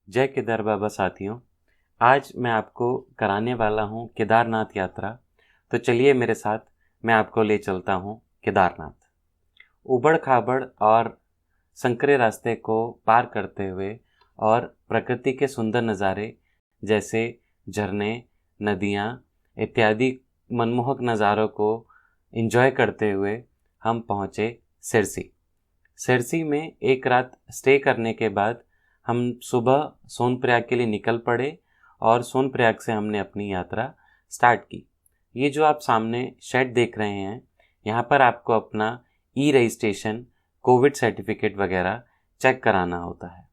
जय केदार बाबा साथियों, आज मैं आपको कराने वाला हूँ केदारनाथ यात्रा। तो चलिए मेरे साथ, मैं आपको ले चलता हूँ केदारनाथ। उबड़ खाबड़ और संकरे रास्ते को पार करते हुए और प्रकृति के सुंदर नज़ारे जैसे झरने, नदियाँ इत्यादि मनमोहक नज़ारों को एंजॉय करते हुए हम पहुँचे सिरसी। सिरसी में एक रात स्टे करने के बाद हम सुबह सोनप्रयाग के लिए निकल पड़े और सोनप्रयाग से हमने अपनी यात्रा स्टार्ट की। ये जो आप सामने शेड देख रहे हैं, यहाँ पर आपको अपना रजिस्ट्रेशन, कोविड सर्टिफिकेट वगैरह चेक कराना होता है।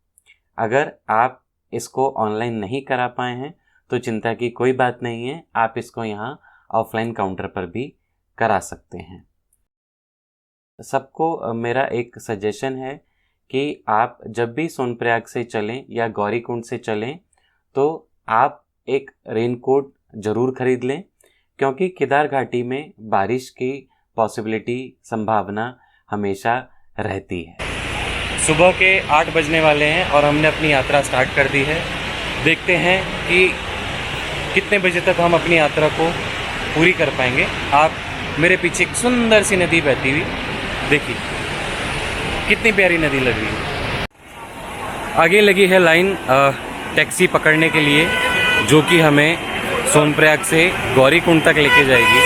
अगर आप इसको ऑनलाइन नहीं करा पाए हैं तो चिंता की कोई बात नहीं है, आप इसको यहाँ ऑफलाइन काउंटर पर भी करा सकते हैं। सबको मेरा एक सजेशन है कि आप जब भी सोनप्रयाग से चलें या गौरीकुंड से चलें तो आप एक रेनकोट ज़रूर खरीद लें, क्योंकि केदार घाटी में बारिश की पॉसिबिलिटी, संभावना हमेशा रहती है। सुबह के 8 बजने वाले हैं और हमने अपनी यात्रा स्टार्ट कर दी है। देखते हैं कि कितने बजे तक हम अपनी यात्रा को पूरी कर पाएंगे। आप मेरे पीछे एक सुंदर सी नदी बहती हुई देखिए, कितनी प्यारी नदी लग रही है। आगे लगी है लाइन टैक्सी पकड़ने के लिए, जो कि हमें सोनप्रयाग से गौरीकुंड तक लेके जाएगी।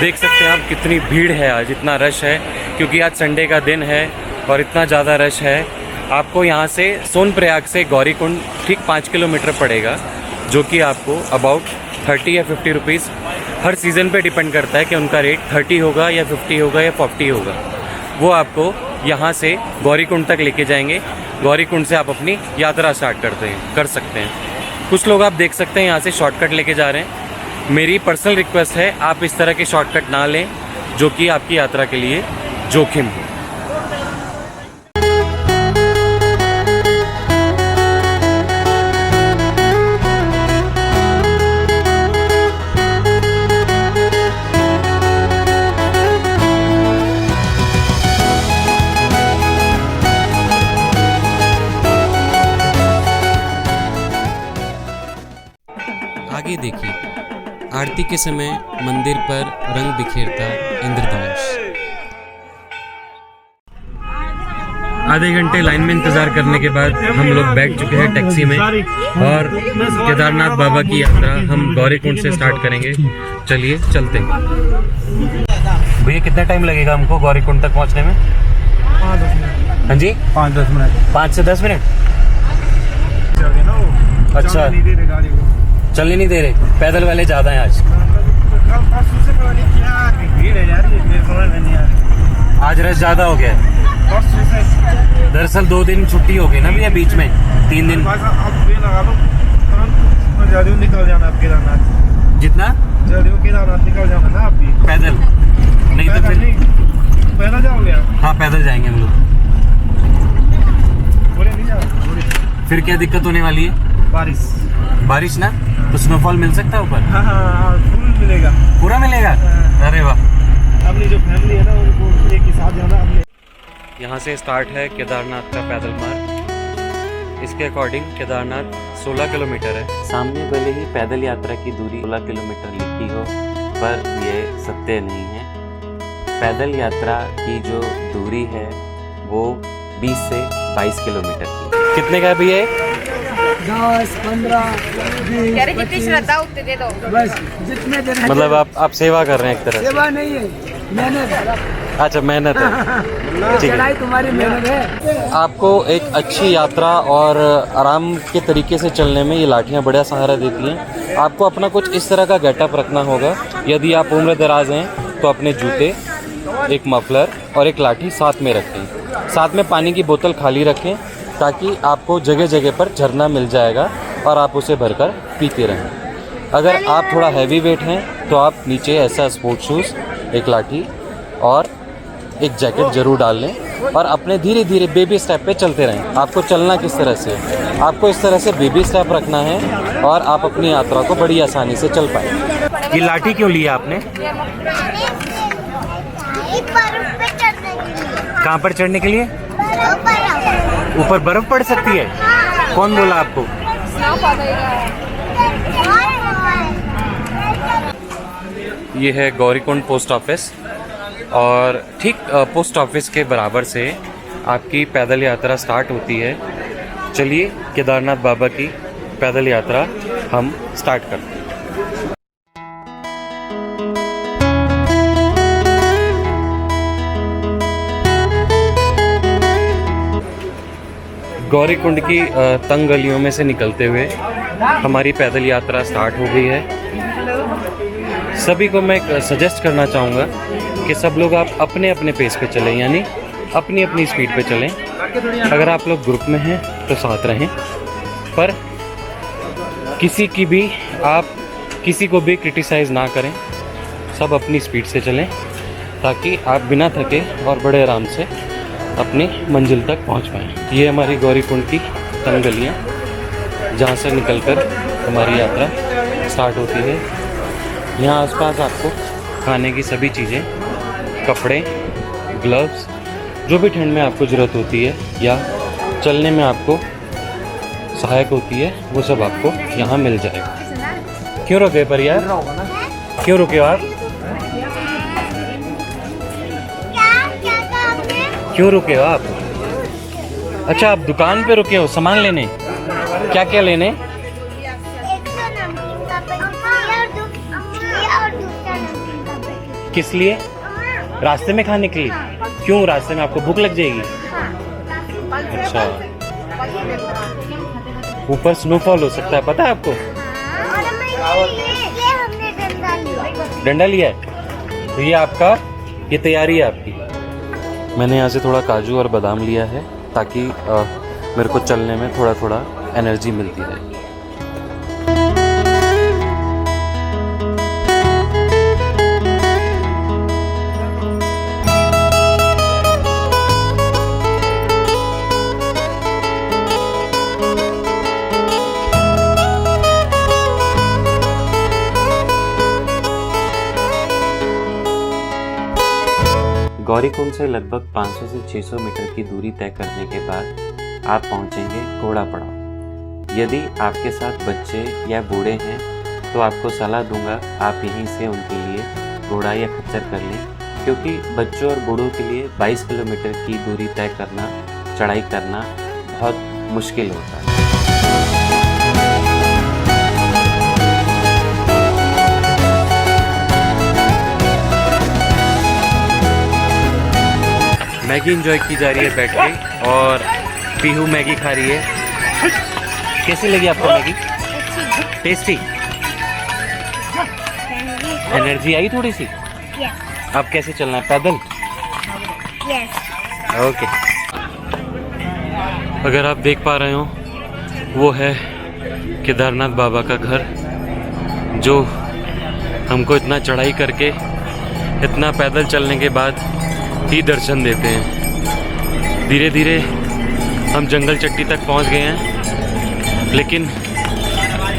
देख सकते हैं आप कितनी भीड़ है आज, इतना रश है, क्योंकि आज संडे का दिन है और इतना ज़्यादा रश है। आपको यहाँ से सोनप्रयाग से गौरीकुंड ठीक 5 किलोमीटर पड़ेगा, जो कि आपको अबाउट 30 या 50 रुपीज़, हर सीज़न पे डिपेंड करता है कि उनका रेट 30 होगा या 50 होगा या 40 होगा। वो आपको यहाँ से गौरीकुंड तक लेके जाएंगे। गौरीकुंड से आप अपनी यात्रा स्टार्ट कर सकते हैं। कुछ लोग आप देख सकते हैं यहाँ से शॉर्टकट लेके जा रहे हैं। मेरी पर्सनल रिक्वेस्ट है, आप इस तरह के शॉर्टकट ना लें जो कि आपकी यात्रा के लिए जोखिम हो। आगे देखिए, आरती के समय मंदिर पर रंग बिखेरता इंद्रधनुष। आधे घंटे लाइन में इंतज़ार करने के बाद हम लोग बैठ चुके हैं टैक्सी में और केदारनाथ बाबा की यात्रा हम गौरीकुंड से स्टार्ट करेंगे। चलिए चलते हैं। भैया कितना टाइम लगेगा हमको गौरीकुंड तक पहुंचने में? 5-10 मिनट। हाँ जी, 5-10 मिनट। 5 से 10 मिनट। अच्छा, चलने नहीं दे रहे, पैदल वाले ज़्यादा हैं आज। आज रश ज़्यादा हो गया है। दरअसल 2 दिन छुट्टी हो गई ना भैया, बीच में 3 दिन। निकल जाना आप केदारनाथ, जितना जल्दी केदारनाथ निकल जाना ना आप भी। पैदल नहीं तो फिर पैदल जाओगे आप? हाँ, पैदल जाएंगे हम लोग। नहीं जाओ। फिर क्या दिक्कत होने वाली है? बारिश ना, तो स्नोफॉल मिल सकता है ऊपर? हाँ, फुल मिलेगा। पूरा मिलेगा? अरे वाह। अपनी जो फैमिली है ना, उनको एक ही साथ जाना। यहाँ से स्टार्ट है केदारनाथ का पैदल मार्ग। इसके अकॉर्डिंग केदारनाथ 16 किलोमीटर है। सामने भले ही पैदल यात्रा की दूरी 16 किलोमीटर लिखी हो, पर ये सत्य नहीं है। पैदल यात्रा की जो दूरी है वो 20 से 22 किलोमीटर की। कितने का भी है? 10, 15, 20, जितनी श्रद्धा उतने दे दो। बस जितने देना। मतलब आप सेवा कर रहे हैं एक तरह से? सेवा नहीं है, मेहनत है। अच्छा, मेहनत है। ठीक चढ़ाई है। तुम्हारी मेहनत है। आपको एक अच्छी यात्रा और आराम के तरीके से चलने में ये लाठियाँ बड़ा सहारा देती हैं। आपको अपना कुछ इस तरह का गेटअप रखना होगा। यदि आप उम्र दराज हैं तो अपने जूते, एक मफलर और एक लाठी साथ में रखें। साथ में पानी की बोतल खाली रखें ताकि आपको जगह जगह पर झरना मिल जाएगा और आप उसे भरकर पीते रहें। अगर आप थोड़ा हैवी वेट हैं तो आप नीचे ऐसा स्पोर्ट शूज़, एक लाठी और एक जैकेट ज़रूर डाल लें और अपने धीरे धीरे बेबी स्टेप पे चलते रहें। आपको चलना किस तरह से? आपको इस तरह से बेबी स्टेप रखना है और आप अपनी यात्रा को बड़ी आसानी से चल पाएँ। ये लाठी क्यों लिया आपने? कहाँ पर चढ़ने के लिए? ऊपर बर्फ पड़ सकती है? कौन बोला आपको? ये है गौरीकुंड पोस्ट ऑफिस और ठीक पोस्ट ऑफिस के बराबर से आपकी पैदल यात्रा स्टार्ट होती है। चलिए केदारनाथ बाबा की पैदल यात्रा हम स्टार्ट करते हैं। गौरीकुंड की तंग गलियों में से निकलते हुए हमारी पैदल यात्रा स्टार्ट हो गई है। सभी को मैं सजेस्ट करना चाहूँगा कि सब लोग आप अपने अपने पेस पे चलें, यानी अपनी अपनी स्पीड पे चलें। अगर आप लोग ग्रुप में हैं तो साथ रहें, पर किसी को भी क्रिटिसाइज़ ना करें। सब अपनी स्पीड से चलें ताकि आप बिना थके और बड़े आराम से अपनी मंजिल तक पहुंच पाएँ। ये हमारी गौरीकुंड की तंग गलियाँ जहाँ से निकलकर हमारी यात्रा स्टार्ट होती है। यहाँ आसपास आपको खाने की सभी चीज़ें, कपड़े, ग्लव्स, जो भी ठंड में आपको ज़रूरत होती है या चलने में आपको सहायक होती है, वो सब आपको यहाँ मिल जाएगा। क्यों रुके पर यार? क्यों रुके हो आप? क्यों रुके हो आप? अच्छा, आप दुकान पे रुके हो सामान लेने? क्या क्या लेने? किस लिए? रास्ते में खाने के लिए? क्यों, रास्ते में आपको भूख लग जाएगी? अच्छा, ऊपर स्नोफॉल हो सकता है, पता है आपको? डंडा लिया है तो ये तैयारी है आपकी। मैंने यहाँ से थोड़ा काजू और बादाम लिया है ताकि मेरे को चलने में थोड़ा थोड़ा एनर्जी मिलती रहे। गौरीकुंड से लगभग 500 से 600 मीटर की दूरी तय करने के बाद आप पहुंचेंगे घोड़ा पड़ाव। यदि आपके साथ बच्चे या बूढ़े हैं तो आपको सलाह दूंगा आप यहीं से उनके लिए घोड़ा या खच्चर कर लें, क्योंकि बच्चों और बूढ़ों के लिए 22 किलोमीटर की दूरी तय करना, चढ़ाई करना बहुत मुश्किल होता है। मैगी एंजॉय की जा रही है बैठ के और पीहू मैगी खा रही है। कैसी लगी आपको मैगी? टेस्टी? एनर्जी आई थोड़ी सी? अब कैसे चलना है, पैदल? ओके। अगर आप देख पा रहे हो वो है केदारनाथ बाबा का घर, जो हमको इतना चढ़ाई करके, इतना पैदल चलने के बाद ही दर्शन देते हैं। धीरे धीरे हम जंगल चट्टी तक पहुंच गए हैं, लेकिन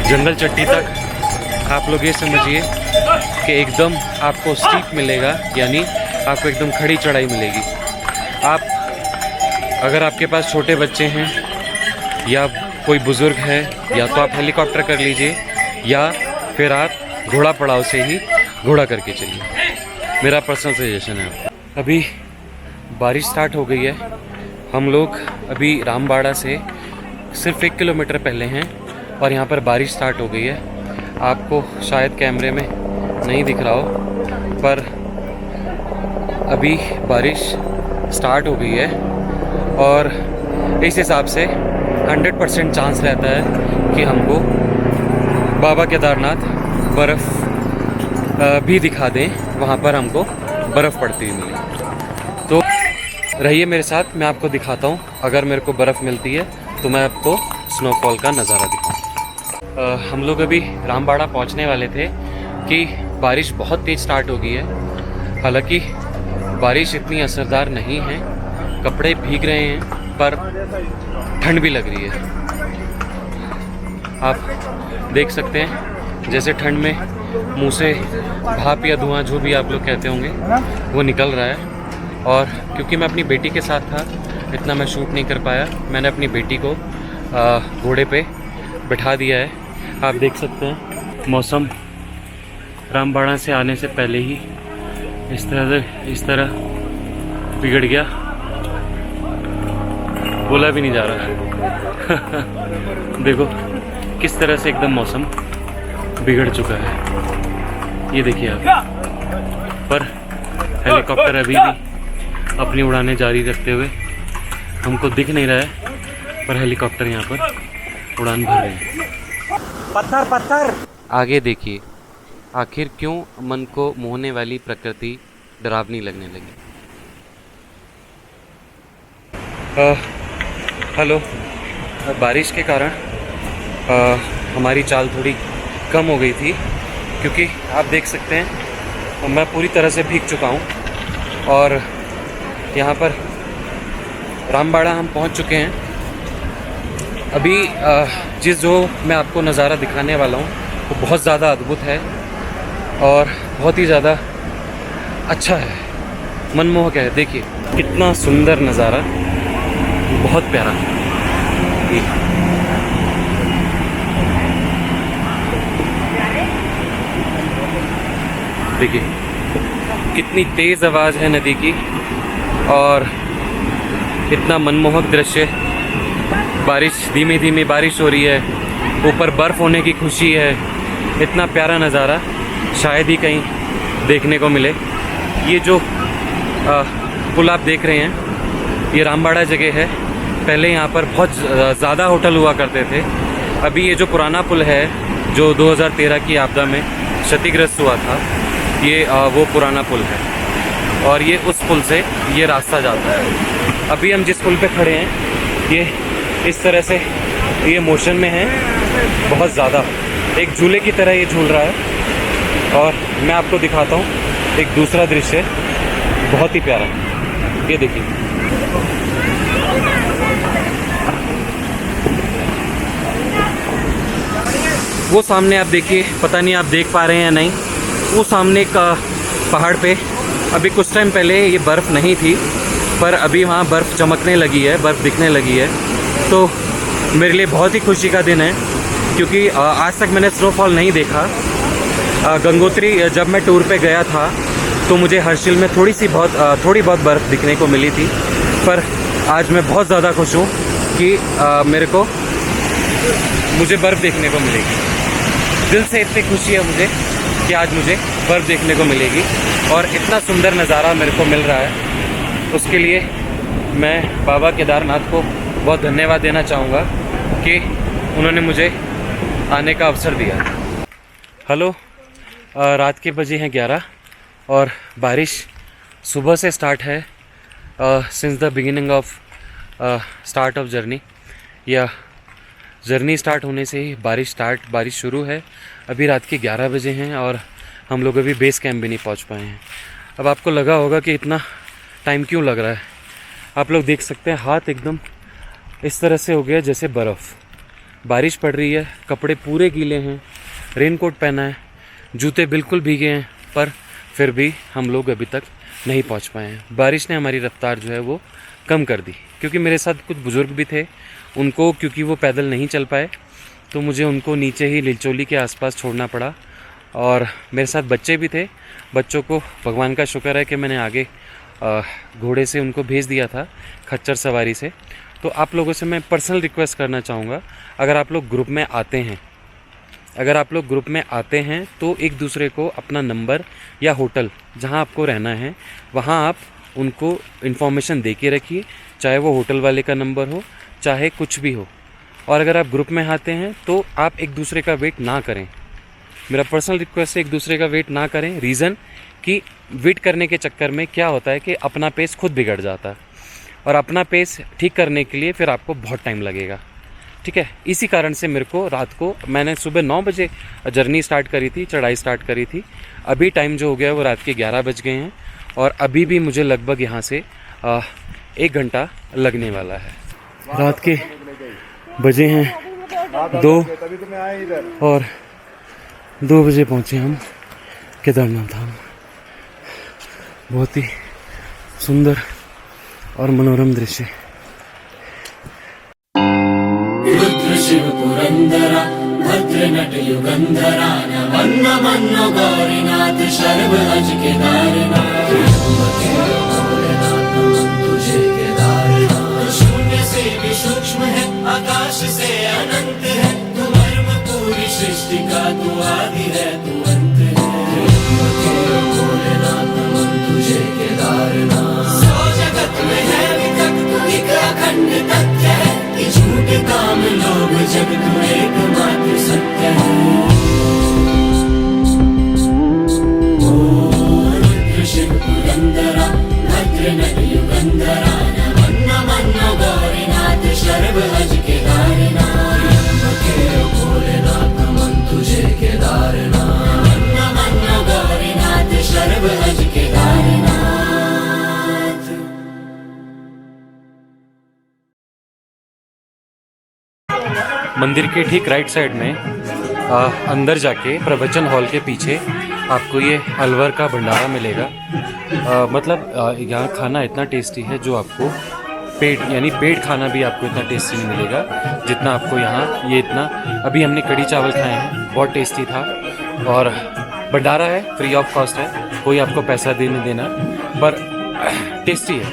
जंगल चट्टी तक आप लोग ये समझिए कि एकदम आपको स्टीप मिलेगा, यानी आपको एकदम खड़ी चढ़ाई मिलेगी। अगर आपके पास छोटे बच्चे हैं या कोई बुज़ुर्ग है, या तो आप हेलीकॉप्टर कर लीजिए या फिर आप घोड़ा पड़ाव से ही घोड़ा करके चलिए, मेरा पर्सनल सजेशन है आपको। अभी बारिश स्टार्ट हो गई है। हम लोग अभी रामबाड़ा से सिर्फ 1 किलोमीटर पहले हैं और यहाँ पर बारिश स्टार्ट हो गई है। आपको शायद कैमरे में नहीं दिख रहा हो, पर अभी बारिश स्टार्ट हो गई है और इस हिसाब से 100% चांस रहता है कि हमको बाबा केदारनाथ बर्फ़ भी दिखा दें, वहाँ पर हमको बर्फ़ पड़ती हुई मिले। तो रहिए मेरे साथ, मैं आपको दिखाता हूँ। अगर मेरे को बर्फ़ मिलती है तो मैं आपको स्नोफॉल का नज़ारा दिखाऊँ। हम लोग अभी रामबाड़ा पहुँचने वाले थे कि बारिश बहुत तेज़ स्टार्ट हो गई है। हालांकि बारिश इतनी असरदार नहीं है, कपड़े भीग रहे हैं, पर ठंड भी लग रही है। आप देख सकते हैं जैसे ठंड में मुंह से भाप या धुआं, जो भी आप लोग कहते होंगे, वो निकल रहा है। और क्योंकि मैं अपनी बेटी के साथ था, इतना मैं शूट नहीं कर पाया। मैंने अपनी बेटी को घोड़े पे बिठा दिया है। आप देख सकते हैं मौसम रामबाड़ा से आने से पहले ही इस तरह बिगड़ गया, बोला भी नहीं जा रहा है। देखो किस तरह से एकदम मौसम बिगड़ चुका है, ये देखिए आप। पर हेलीकॉप्टर अभी भी अपनी उड़ानें जारी रखते हुए हमको दिख नहीं रहा है, पर हेलीकॉप्टर यहाँ पर उड़ान भर रहे हैं। पत्थर पत्थर। आगे देखिए, आखिर क्यों मन को मोहने वाली प्रकृति डरावनी लगने लगी। हेलो, बारिश के कारण हमारी चाल थोड़ी कम हो गई थी, क्योंकि आप देख सकते हैं मैं पूरी तरह से भीग चुका हूँ। और यहाँ पर रामबाड़ा हम पहुँच चुके हैं। अभी जो मैं आपको नज़ारा दिखाने वाला हूँ वो बहुत ज़्यादा अद्भुत है और बहुत ही ज़्यादा अच्छा है, मनमोहक है। देखिए कितना सुंदर नज़ारा, बहुत प्यारा। देखिए कितनी तेज़ आवाज़ है नदी की और इतना मनमोहक दृश्य। बारिश, धीमी धीमी बारिश हो रही है, ऊपर बर्फ़ होने की खुशी है। इतना प्यारा नज़ारा शायद ही कहीं देखने को मिले। ये जो पुल आप देख रहे हैं, ये रामबाड़ा जगह है। पहले यहाँ पर बहुत ज़्यादा होटल हुआ करते थे। अभी ये जो पुराना पुल है, जो 2013 की आपदा में क्षतिग्रस्त हुआ था, ये वो पुराना पुल है और ये उस पुल से ये रास्ता जाता है। अभी हम जिस पुल पे खड़े हैं, ये इस तरह से ये मोशन में है, बहुत ज़्यादा एक झूले की तरह ये झूल रहा है। और मैं आपको दिखाता हूँ एक दूसरा दृश्य, बहुत ही प्यारा। ये देखिए, वो सामने आप देखिए, पता नहीं आप देख पा रहे हैं या नहीं, वो सामने का पहाड़ पे अभी कुछ टाइम पहले ये बर्फ़ नहीं थी, पर अभी वहाँ बर्फ़ चमकने लगी है, बर्फ़ दिखने लगी है। तो मेरे लिए बहुत ही खुशी का दिन है, क्योंकि आज तक मैंने स्नोफॉल नहीं देखा। गंगोत्री जब मैं टूर पे गया था तो मुझे हर्षिल में थोड़ी बहुत बर्फ़ दिखने को मिली थी, पर आज मैं बहुत ज़्यादा खुश हूँ कि मुझे बर्फ़ देखने को मिलेगी। दिल से इतनी खुशी है मुझे कि आज मुझे बर्फ़ देखने को मिलेगी और इतना सुंदर नज़ारा मेरे को मिल रहा है। उसके लिए मैं बाबा केदारनाथ को बहुत धन्यवाद देना चाहूँगा कि उन्होंने मुझे आने का अवसर दिया। हेलो, रात के बजे हैं 11 और बारिश सुबह से स्टार्ट है। Since the beginning of start of journey, या जर्नी स्टार्ट होने से ही बारिश शुरू है। अभी रात के 11 बजे हैं और हम लोग अभी बेस कैंप भी नहीं पहुंच पाए हैं। अब आपको लगा होगा कि इतना टाइम क्यों लग रहा है। आप लोग देख सकते हैं हाथ एकदम इस तरह से हो गया जैसे बर्फ़। बारिश पड़ रही है, कपड़े पूरे गीले हैं, रेनकोट पहना है, जूते बिल्कुल भीगे हैं, पर फिर भी हम लोग अभी तक नहीं पहुंच पाए हैं। बारिश ने हमारी रफ्तार जो है वो कम कर दी, क्योंकि मेरे साथ कुछ बुज़ुर्ग भी थे। क्योंकि वो पैदल नहीं चल पाए तो मुझे उनको नीचे ही लिलचोली के आसपास छोड़ना पड़ा और मेरे साथ बच्चे भी थे। बच्चों को भगवान का शुक्र है कि मैंने आगे घोड़े से उनको भेज दिया था, खच्चर सवारी से। तो आप लोगों से मैं पर्सनल रिक्वेस्ट करना चाहूँगा, अगर आप लोग ग्रुप में आते हैं तो एक दूसरे को अपना नंबर या होटल जहाँ आपको रहना है वहाँ आप उनको इन्फॉर्मेशन दे के रखिए, चाहे वो होटल वाले का नंबर हो चाहे कुछ भी हो। और अगर आप ग्रुप में आते हैं तो आप एक दूसरे का वेट ना करें। मेरा पर्सनल रिक्वेस्ट है, एक दूसरे का वेट ना करें। रीज़न कि वेट करने के चक्कर में क्या होता है कि अपना पेस खुद बिगड़ जाता है, और अपना पेस ठीक करने के लिए फिर आपको बहुत टाइम लगेगा। ठीक है, इसी कारण से मेरे को रात को, मैंने सुबह 9 बजे जर्नी स्टार्ट करी थी, चढ़ाई स्टार्ट करी थी। अभी टाइम जो हो गया वो रात के 11 बज गए हैं, और अभी भी मुझे लगभग यहाँ से 1 घंटा लगने वाला है। रात के बजे हैं 2 और 2 बजे पहुँचे हम केदारनाथ धाम। बहुत ही सुंदर और मनोरम दृश्य। रुद्र शिव पुरंदरा भद्र नट युगंधरा नमन्न मन्नो गौरीनाथ शर्व अज केदारनाथ तुझे केदारनाथ। शून्य से भी सूक्ष्म है, आकाश से अनंत है, तू मर्म पूरी सृष्टि का, तू आदि है, तू अंत है। भोलेनाथ तुझे केदारनाथ। सौ जगत में है विकट तू एक अखंड तथ्य है, कि झूठ काम लोभ जग तू एकमात्र सत्य है। रुद्र शिव पुरंदरा भद्र नट युगंधरा नमन्न मन्नो गौरीनाथ शर्व अज केदारनाथ। भोलेनाथ मन तुझे केदारनाथ, नमन्न मन्नो गौरीनाथ शर्व अज केदारनाथ। मंदिर के ठीक राइट साइड में अंदर जाके प्रवचन हॉल के पीछे आपको ये अलवर का भंडारा मिलेगा। मतलब यहाँ खाना इतना टेस्टी है जो आपको पेट खाना भी आपको इतना टेस्टी नहीं मिलेगा जितना आपको यहाँ ये इतना। अभी हमने कढ़ी चावल खाए हैं, बहुत टेस्टी था। और भंडारा है, फ्री ऑफ कॉस्ट है, कोई आपको पैसा देना, पर टेस्टी है।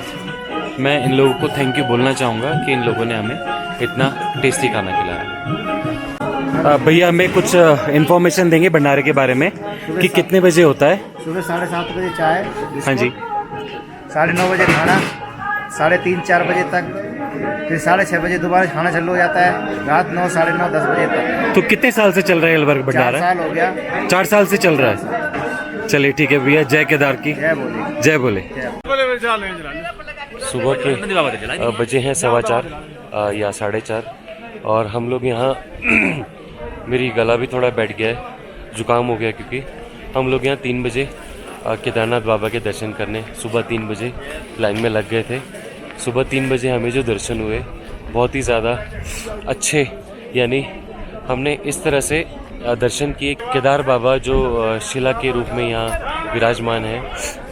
मैं इन लोगों को थैंक यू बोलना चाहूँगा कि इन लोगों ने हमें इतना टेस्टी खाना खिलाया। भैया हमें कुछ इन्फॉर्मेशन देंगे भंडारे के बारे में कि कितने बजे होता है? सुबह 7:30 बजे चाय, हाँ जी, 9:30 बजे खाना, 3:30-4 बजे तक, फिर 6:30 बजे दोबारा खाना चालू हो जाता है, रात 9, 9:30, 10 बजे तक। तो कितने साल से चल रहा है अलवर भंडारा? 4 साल हो गया। 4 साल से चल रहा है। चलिए ठीक है भैया, जय केदार की जय बोले। सुबह के बजे हैं 4:15 या 4:30, और हम लोग यहाँ मेरी गला भी थोड़ा बैठ गया है, जुकाम हो गया, क्योंकि हम लोग यहाँ 3 बजे केदारनाथ बाबा के दर्शन करने सुबह 3 बजे लाइन में लग गए थे। सुबह 3 बजे हमें जो दर्शन हुए बहुत ही ज़्यादा अच्छे, यानी हमने इस तरह से दर्शन किए। केदार बाबा जो शिला के रूप में यहाँ विराजमान है,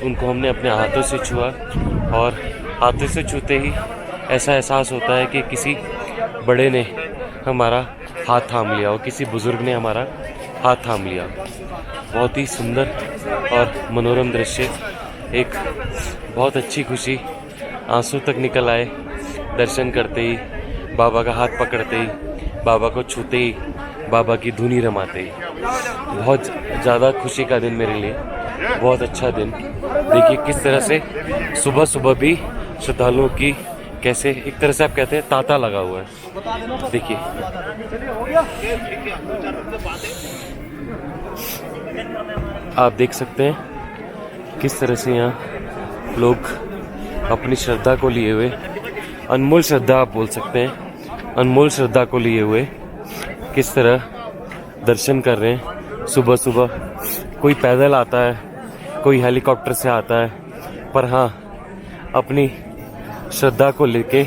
उनको हमने अपने हाथों से छुआ, और हाथों से छूते ही ऐसा एहसास होता है कि किसी बड़े ने हमारा हाथ थाम लिया हो, किसी बुज़ुर्ग ने हमारा हाथ थाम लिया। बहुत ही सुंदर और मनोरम दृश्य, एक बहुत अच्छी खुशी, आंसू तक निकल आए दर्शन करते ही, बाबा का हाथ पकड़ते ही, बाबा को छूते ही, बाबा की धुनी रमाते ही। बहुत ज़्यादा खुशी का दिन मेरे लिए, बहुत अच्छा दिन। देखिए किस तरह से सुबह सुबह भी श्रद्धालुओं की कैसे एक तरह से आप कहते हैं तांता लगा हुआ है। देखिए आप देख सकते हैं किस तरह से यहाँ लोग अपनी श्रद्धा को लिए हुए, अनमोल श्रद्धा आप बोल सकते हैं, अनमोल श्रद्धा को लिए हुए किस तरह दर्शन कर रहे हैं। सुबह सुबह कोई पैदल आता है, कोई हेलीकॉप्टर से आता है, पर हाँ अपनी श्रद्धा को लेके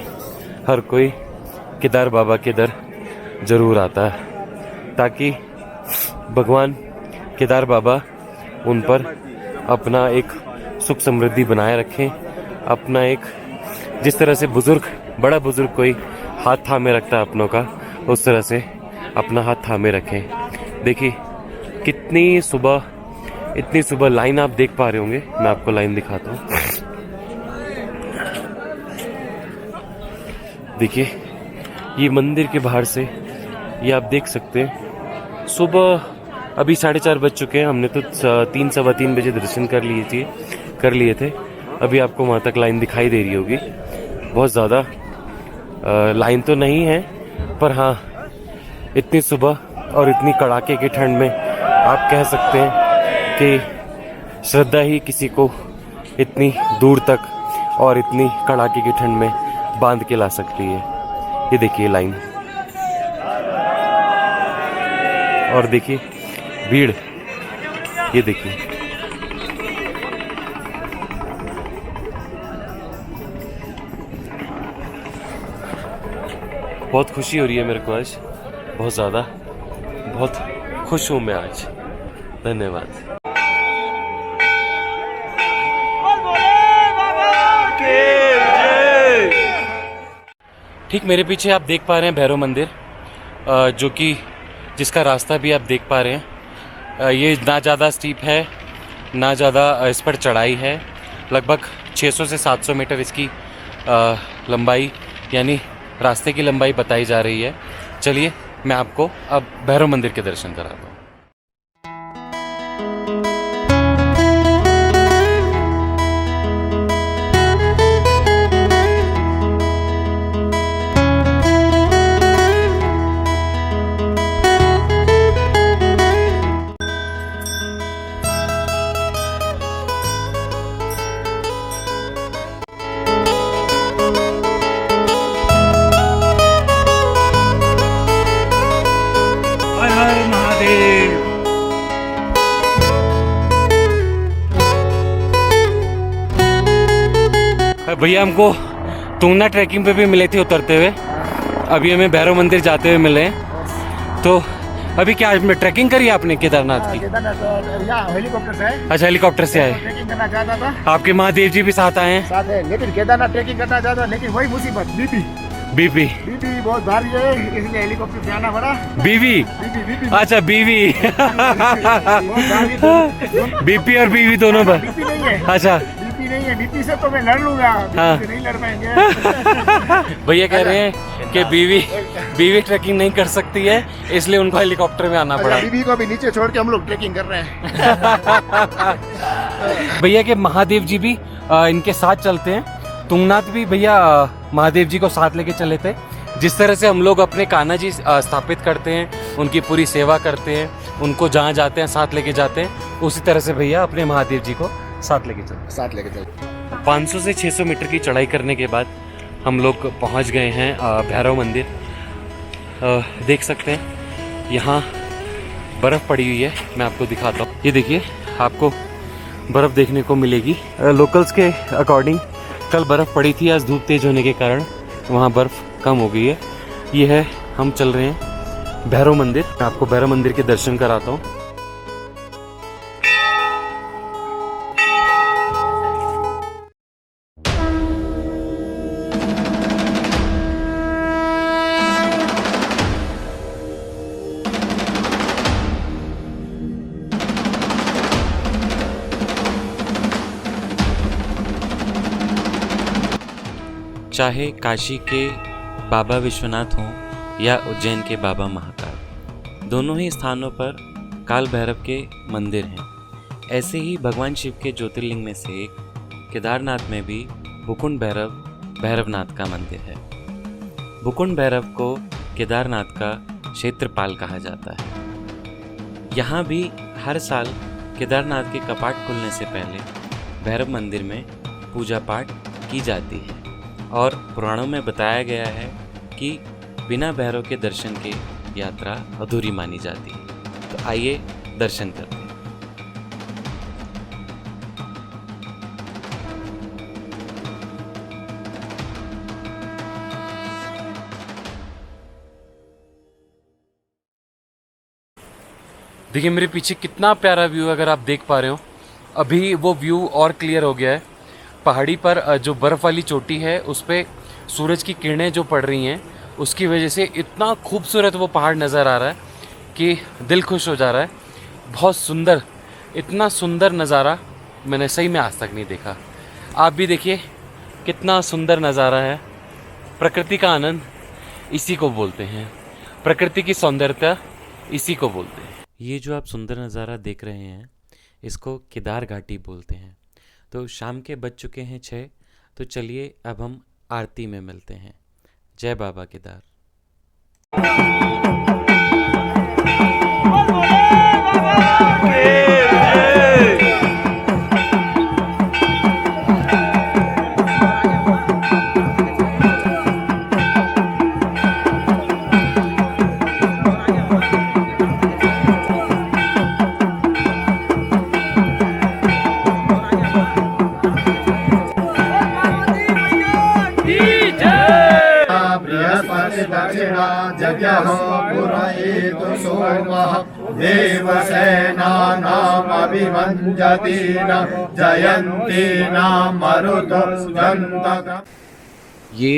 हर कोई केदार बाबा के दर जरूर आता है, ताकि भगवान केदार बाबा उन पर अपना एक सुख समृद्धि बनाए रखें। अपना एक जिस तरह से बड़ा बुजुर्ग कोई हाथ थामे रखता है अपनों का, उस तरह से अपना हाथ थामे रखें। देखिए इतनी सुबह लाइन आप देख पा रहे होंगे। मैं आपको लाइन दिखाता हूँ। देखिए ये मंदिर के बाहर से ये आप देख सकते हैं। सुबह अभी 4:30 बज चुके हैं। हमने तो 3 सवा 3 बजे दर्शन कर लिए थे। अभी आपको वहाँ तक लाइन दिखाई दे रही होगी। बहुत ज़्यादा लाइन तो नहीं है, पर हाँ इतनी सुबह और इतनी कड़ाके की ठंड में आप कह सकते हैं कि श्रद्धा ही किसी को इतनी दूर तक और इतनी कड़ाके की ठंड में बांध के ला सकती है। ये देखिए लाइन, और देखिए भीड़, ये देखिए। बहुत खुशी हो रही है मेरे को आज, बहुत ज़्यादा, बहुत खुश हूँ मैं आज। धन्यवाद। ठीक मेरे पीछे आप देख पा रहे हैं भैरव मंदिर, जो कि जिसका रास्ता भी आप देख पा रहे हैं। ये ना ज़्यादा स्टीप है ना ज़्यादा इस पर चढ़ाई है। लगभग 600 से 700 मीटर इसकी लंबाई यानी रास्ते की लंबाई बताई जा रही है। चलिए मैं आपको अब भैरव मंदिर के दर्शन कराता हूँ। भैया हमको तुंगना ट्रैकिंग पे भी मिले थे उतरते हुए, अभी हमें भैरव मंदिर जाते हुए मिले। तो अभी क्या ट्रैकिंग करी आपने केदारनाथ की? हेलीकॉप्टर से आए। अच्छा हेलीकॉप्टर से आए। ट्रैकिंग करना चाहता था। आपके महादेव जी भी साथ आए हैं? साथ है, लेकिन केदारनाथ ट्रैकिंग करना चाहता, लेकिन वही मुसीबत बीपी बहुत भारी है, इसलिए हेलीकॉप्टर से आना पड़ा। बीवी। अच्छा बीवी। बीपी और बीवी दोनों पर? बीपी नहीं है। अच्छा नहीं है, बीपी से तो मैं लड़ लूंगा, हाँ। नहीं लड़ पाएंगे। भैया कह रहे हैं कि बीवी ट्रैकिंग नहीं कर सकती है, इसलिए उनको हेलीकॉप्टर में आना पड़ा। बीवी को भी नीचे छोड़ के हम लोग ट्रैकिंग कर रहे हैं। भैया के महादेव जी भी इनके साथ चलते हैं। तुंगनाथ भी भैया महादेव जी को साथ लेके चले थे। जिस तरह से हम लोग अपने कान्हा जी स्थापित करते हैं, उनकी पूरी सेवा करते हैं, उनको जहाँ जाते हैं साथ लेके जाते हैं, उसी तरह से भैया अपने महादेव जी को साथ लेके चल। 500 से 600 मीटर की चढ़ाई करने के बाद हम लोग पहुंच गए हैं भैरव मंदिर। देख सकते हैं यहाँ बर्फ़ पड़ी हुई है, मैं आपको दिखाता हूँ। ये देखिए आपको बर्फ़ देखने को मिलेगी। लोकल्स के अकॉर्डिंग कल बर्फ़ पड़ी थी, आज धूप तेज़ होने के कारण वहाँ बर्फ़ कम हो गई है। ये है, हम चल रहे हैं भैरव मंदिर। मैं आपको भैरव मंदिर के दर्शन कराता हूँ। चाहे काशी के बाबा विश्वनाथ हों या उज्जैन के बाबा महाकाल, दोनों ही स्थानों पर काल भैरव के मंदिर हैं। ऐसे ही भगवान शिव के ज्योतिर्लिंग में से एक केदारनाथ में भी भूकुंड भैरव भैरवनाथ का मंदिर है। भूकुंड भैरव को केदारनाथ का क्षेत्रपाल कहा जाता है। यहाँ भी हर साल केदारनाथ के कपाट खुलने से पहले भैरव मंदिर में पूजा पाठ की जाती है और पुराणों में बताया गया है कि बिना भैरव के दर्शन के यात्रा अधूरी मानी जाती है। तो आइए दर्शन करते हैं। देखिए मेरे पीछे कितना प्यारा व्यू है, अगर आप देख पा रहे हो। अभी वो व्यू और क्लियर हो गया है। पहाड़ी पर जो बर्फ़ वाली चोटी है उस पर सूरज की किरणें जो पड़ रही हैं, उसकी वजह से इतना खूबसूरत वो पहाड़ नज़र आ रहा है कि दिल खुश हो जा रहा है। बहुत सुंदर, इतना सुंदर नज़ारा मैंने सही में आज तक नहीं देखा। आप भी देखिए कितना सुंदर नज़ारा है। प्रकृति का आनंद इसी को बोलते हैं, प्रकृति की सौंदर्यता इसी को बोलते हैं। ये जो आप सुंदर नज़ारा देख रहे हैं इसको केदार घाटी बोलते हैं। तो शाम के बज चुके हैं 6, तो चलिए अब हम आरती में मिलते हैं। जय बाबा केदार। बृहस्पति दक्षिणा जग्यहो पुरयितु सोमः देवसेनानामभिमञ्जतीन जयन्तीनां मरुतो जन्तक। ये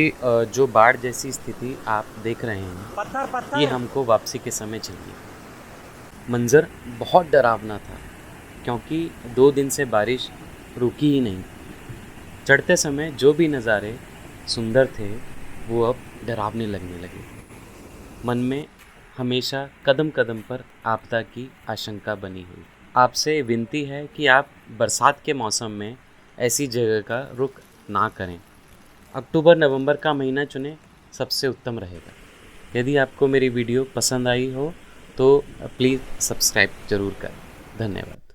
जो बाढ़ जैसी स्थिति आप देख रहे हैं ये हमको वापसी के समय चाहिए। मंज़र बहुत डरावना था क्योंकि 2 दिन से बारिश रुकी ही नहीं। चढ़ते समय जो भी नज़ारे सुंदर थे वो अब डरावने लगने लगे। मन में हमेशा कदम कदम पर आपदा की आशंका बनी हुई। आपसे विनती है कि आप बरसात के मौसम में ऐसी जगह का रुख ना करें। अक्टूबर-नवंबर का महीना चुनें, सबसे उत्तम रहेगा। यदि आपको मेरी वीडियो पसंद आई हो तो प्लीज़ सब्सक्राइब ज़रूर करें। धन्यवाद।